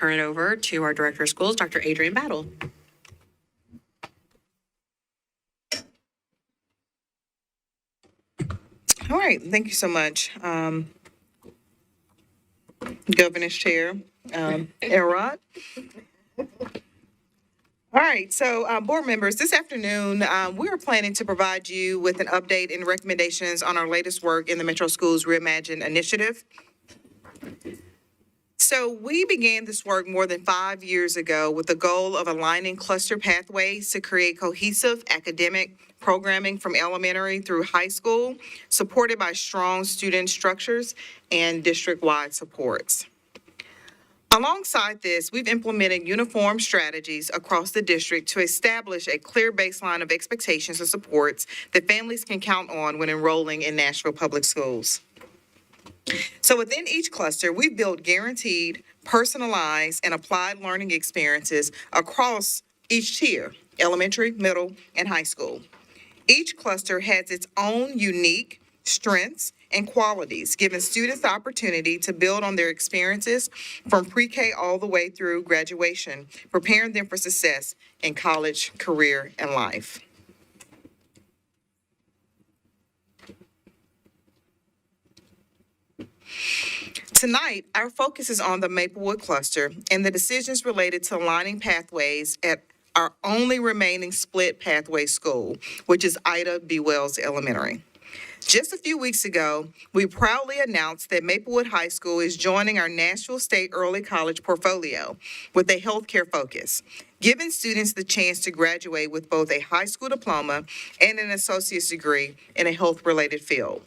turn it over to our Director of Schools, Dr. Adrian Battle. All right, thank you so much, Governance Chair Elrod. All right, so board members, this afternoon, we are planning to provide you with an update and recommendations on our latest work in the Metro Schools Reimagine initiative. So we began this work more than 5 years ago with the goal of aligning cluster pathways to create cohesive academic programming from elementary through high school, supported by strong student structures and district-wide supports. Alongside this, we've implemented uniform strategies across the district to establish a clear baseline of expectations and supports that families can count on when enrolling in Nashville Public Schools. So within each cluster, we've built guaranteed, personalized, and applied learning experiences across each tier, elementary, middle, and high school. Each cluster has its own unique strengths and qualities, giving students the opportunity to build on their experiences from pre-K all the way through graduation, preparing them for success in college, career, and life. Tonight, our focus is on the Maplewood cluster and the decisions related to aligning pathways at our only remaining split pathway school, which is Ida B. Wells Elementary. Just a few weeks ago, we proudly announced that Maplewood High School is joining our Nashville State Early College portfolio with a healthcare focus, giving students the chance to graduate with both a high school diploma and an associate's degree in a health-related field.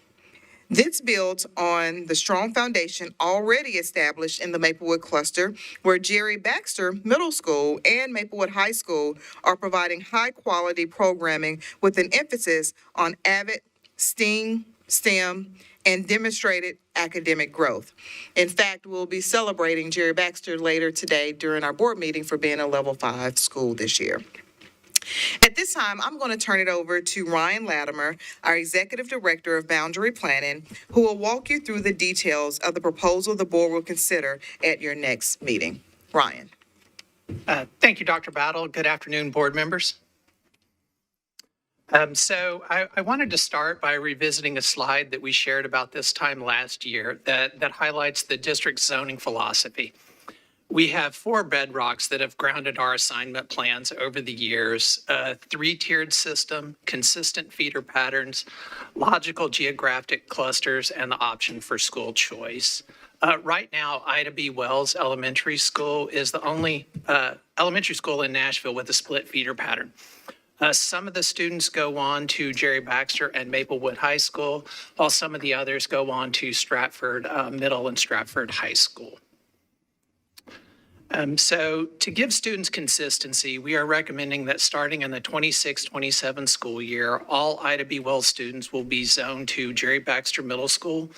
This builds on the strong foundation already established in the Maplewood cluster, where Jerry Baxter Middle School and Maplewood High School are providing high-quality programming with an emphasis on avid STEM, and demonstrated academic growth. In fact, we'll be celebrating Jerry Baxter later today during our board meeting for being a level 5 school this year. At this time, I'm going to turn it over to Ryan Latimer, our Executive Director of Boundary Planning, who will walk you through the details of the proposal the board will consider at your next meeting. Ryan. Thank you, Dr. Battle. Good afternoon, board members. So I wanted to start by revisiting a slide that we shared about this time last year that highlights the district's zoning philosophy. We have 4 bedrocks that have grounded our assignment plans over the years: a 3-tiered system, consistent feeder patterns, logical geographic clusters, and the option for school choice. Right now, Ida B. Wells Elementary School is the only elementary school in Nashville with a split feeder pattern. Some of the students go on to Jerry Baxter and Maplewood High School, while some of the others go on to Stratford Middle and Stratford High School. So to give students consistency, we are recommending that starting in the 26-27 school year, all Ida B. Wells students will be zoned to Jerry Baxter Middle School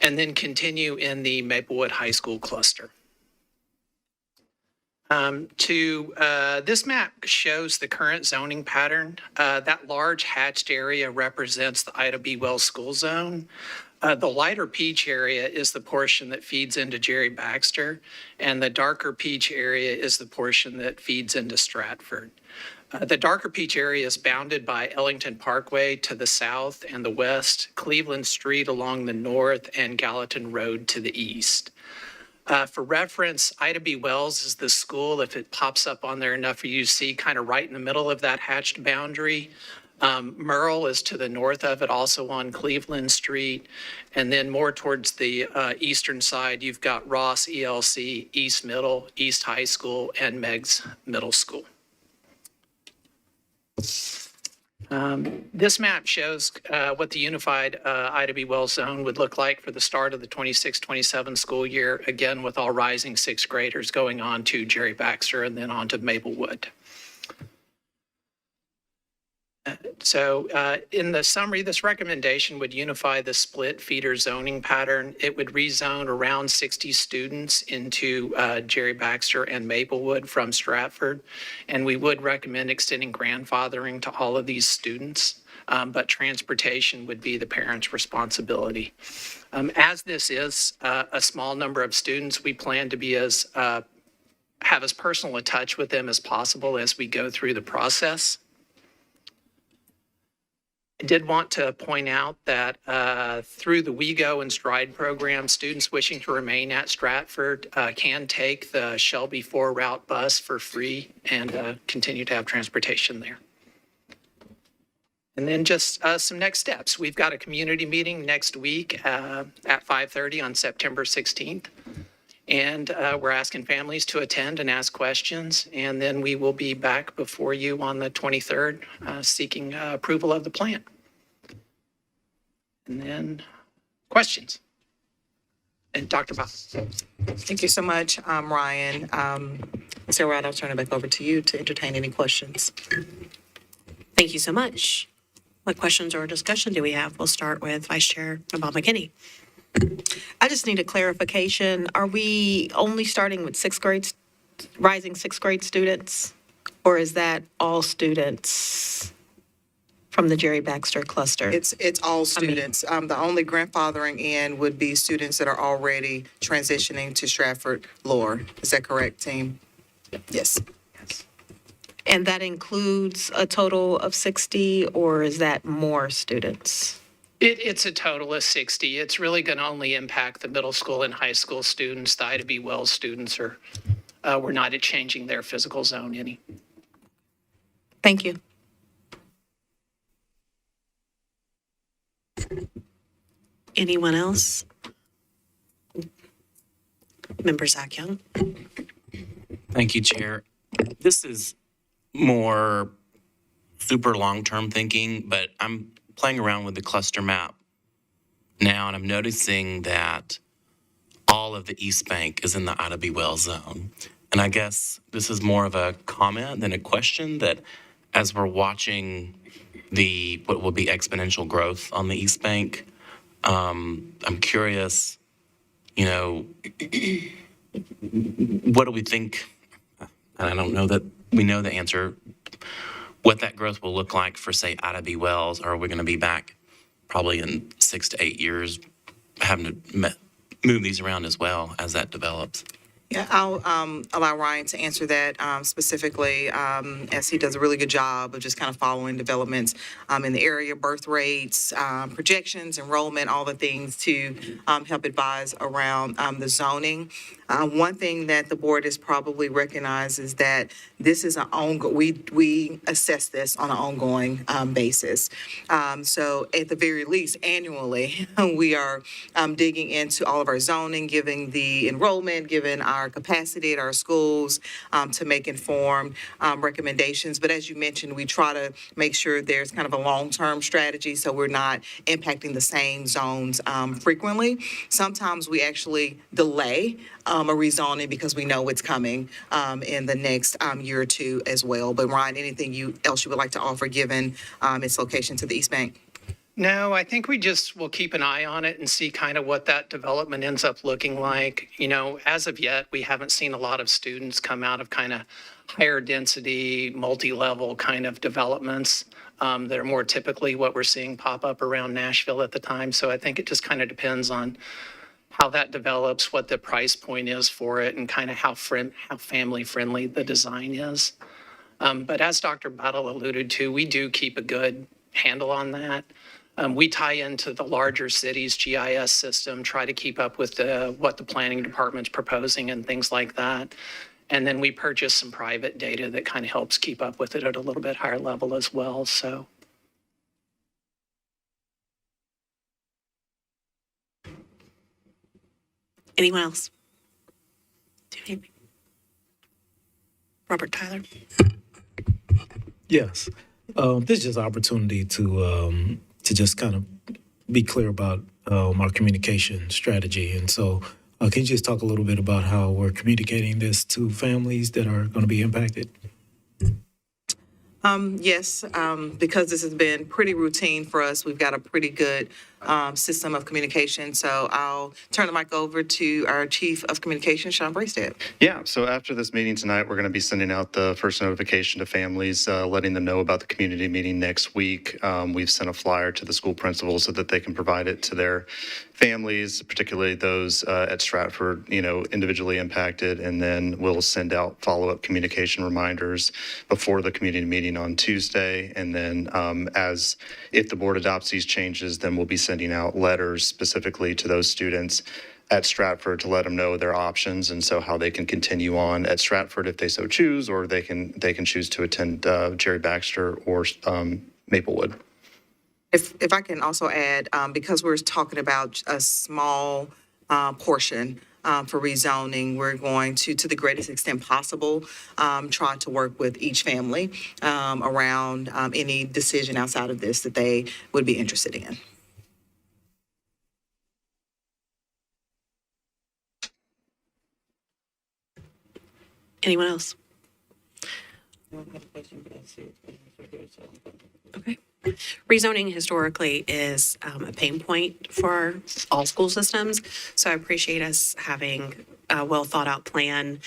and then continue in the Maplewood High School cluster. This map shows the current zoning pattern. That large hatched area represents the Ida B. Wells school zone. The lighter peach area is the portion that feeds into Jerry Baxter, and the darker peach area is the portion that feeds into Stratford. The darker peach area is bounded by Ellington Parkway to the south and the west, Cleveland Street along the north, and Gallatin Road to the east. For reference, Ida B. Wells is the school, if it pops up on there enough for you to see, kind of right in the middle of that hatched boundary. Merle is to the north of it, also on Cleveland Street. And then more towards the eastern side, you've got Ross ELC, East Middle, East High School, and Meigs Middle School. This map shows what the unified Ida B. Wells zone would look like for the start of the 26-27 school year, again with all rising 6th graders going on to Jerry Baxter and then on to Maplewood. So in the summary, this recommendation would unify the split feeder zoning pattern. It would rezone around 60 students into Jerry Baxter and Maplewood from Stratford. And we would recommend extending grandfathering to all of these students, but transportation would be the parents' responsibility. As this is a small number of students, we plan to be as have as personal a touch with them as possible as we go through the process. I did want to point out that through the WeGo and Stride program, students wishing to remain at Stratford can take the Shelby 4 route bus for free and continue to have transportation there. And then just some next steps. We've got a community meeting next week at 5:30 on September 16th. And we're asking families to attend and ask questions. And then we will be back before you on the 23rd seeking approval of the plan. And then questions. And Dr. Bob. Thank you so much, Ryan. Ms. Elrod, I'll turn it back over to you to entertain any questions. Thank you so much. What questions or discussion do we have? We'll start with Vice Chair Bob McKinney. I just need a clarification. Are we only starting with rising sixth grade students? Or is that all students from the Jerry Baxter cluster? It's all students. The only grandfathering in would be students that are already transitioning to Stratford Lower. Is that correct, team? Yes. And that includes a total of 60, or is that more students? It's a total of 60. It's really going to only impact the middle school and high school students. The Ida B. Wells students we're not changing their physical zone any. Thank you. Anyone else? Member Zach Young. Thank you, Chair. This is more super long-term thinking, but I'm playing around with the cluster map now, and I'm noticing that all of the East Bank is in the Ida B. Wells zone. And I guess this is more of a comment than a question, that as we're watching what will be exponential growth on the East Bank, I'm curious, what do we think? And I don't know that we know the answer, what that growth will look like for, say, Ida B. Wells, or are we going to be back probably in 6 to 8 years having to move these around as well as that develops? Yeah, I'll allow Ryan to answer that specifically, as he does a really good job of just kind of following developments in the area, birth rates, projections, enrollment, all the things to help advise around the zoning. One thing that the board has probably recognized is that this is we assess this on an ongoing basis. So at the very least, annually, we are digging into all of our zoning, giving the enrollment, given our capacity at our schools to make informed recommendations. But as you mentioned, we try to make sure there's kind of a long-term strategy so we're not impacting the same zones frequently. Sometimes we actually delay a rezoning because we know it's coming in the next year or two as well. But Ryan, anything else you would like to offer given its location to the East Bank? No, I think we'll keep an eye on it and see kind of what that development ends up looking like. As of yet, we haven't seen a lot of students come out of kind of higher density, multi-level kind of developments that are more typically what we're seeing pop up around Nashville at the time. So I think it just kind of depends on how that develops, what the price point is for it, and kind of how family friendly the design is. But as Dr. Battle alluded to, we do keep a good handle on that. We tie into the larger cities' GIS system, try to keep up with what the planning department's proposing and things like that. And then we purchase some private data that kind of helps keep up with it at a little bit higher level as well. So. Anyone else? Robert Tyler. Yes. This is just an opportunity to just kind of be clear about our communication strategy. And so can you just talk a little bit about how we're communicating this to families that are going to be impacted? Yes, because this has been pretty routine for us, we've got a pretty good system of communication. So I'll turn the mic over to our Chief of Communications, Sean Bracehead. Yeah, so after this meeting tonight, we're going to be sending out the first notification to families, letting them know about the community meeting next week. We've sent a flyer to the school principals so that they can provide it to their families, particularly those at Stratford, individually impacted. And then we'll send out follow-up communication reminders before the community meeting on Tuesday. And then if the board adopts these changes, then we'll be sending out letters specifically to those students at Stratford to let them know their options, and so how they can continue on at Stratford if they so choose, or they can choose to attend Jerry Baxter or Maplewood. If I can also add, because we're talking about a small portion for rezoning, we're going to the greatest extent possible, try to work with each family around any decision outside of this that they would be interested in. Anyone else? Okay. Rezoning historically is a pain point for all school systems. So I appreciate us having a well thought out plan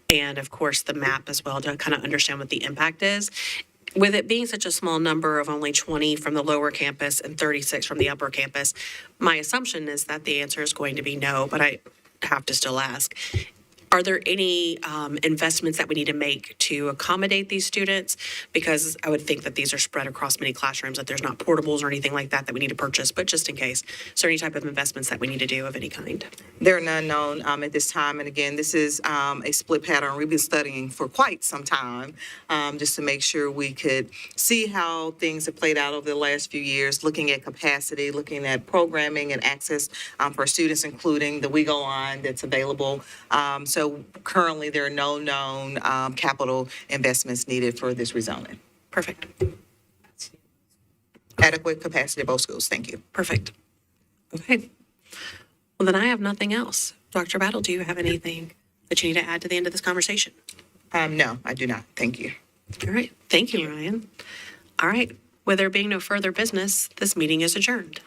and of course the map as well to kind of understand what the impact is. With it being such a small number of only 20 from the lower campus and 36 from the upper campus, my assumption is that the answer is going to be no, but I have to still ask. Are there any investments that we need to make to accommodate these students? Because I would think that these are spread across many classrooms, that there's not portables or anything like that we need to purchase, but just in case. Is there any type of investments that we need to do of any kind? There are none known at this time. And again, this is a split pattern we've been studying for quite some time, just to make sure we could see how things have played out over the last few years, looking at capacity, looking at programming and access for students, including the WeGo line that's available. So currently, there are no known capital investments needed for this rezoning. Perfect. Adequate capacity at both schools. Thank you. Perfect. Okay. Well, then I have nothing else. Dr. Battle, do you have anything that you need to add to the end of this conversation? No, I do not. Thank you. All right. Thank you, Ryan. All right. With there being no further business, this meeting is adjourned.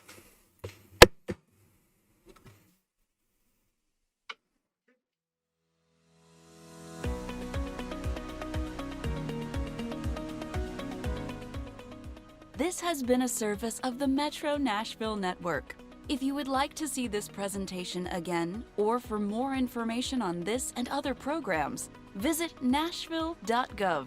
This has been a service of the Metro Nashville Network. If you would like to see this presentation again, or for more information on this and other programs, visit nashville.gov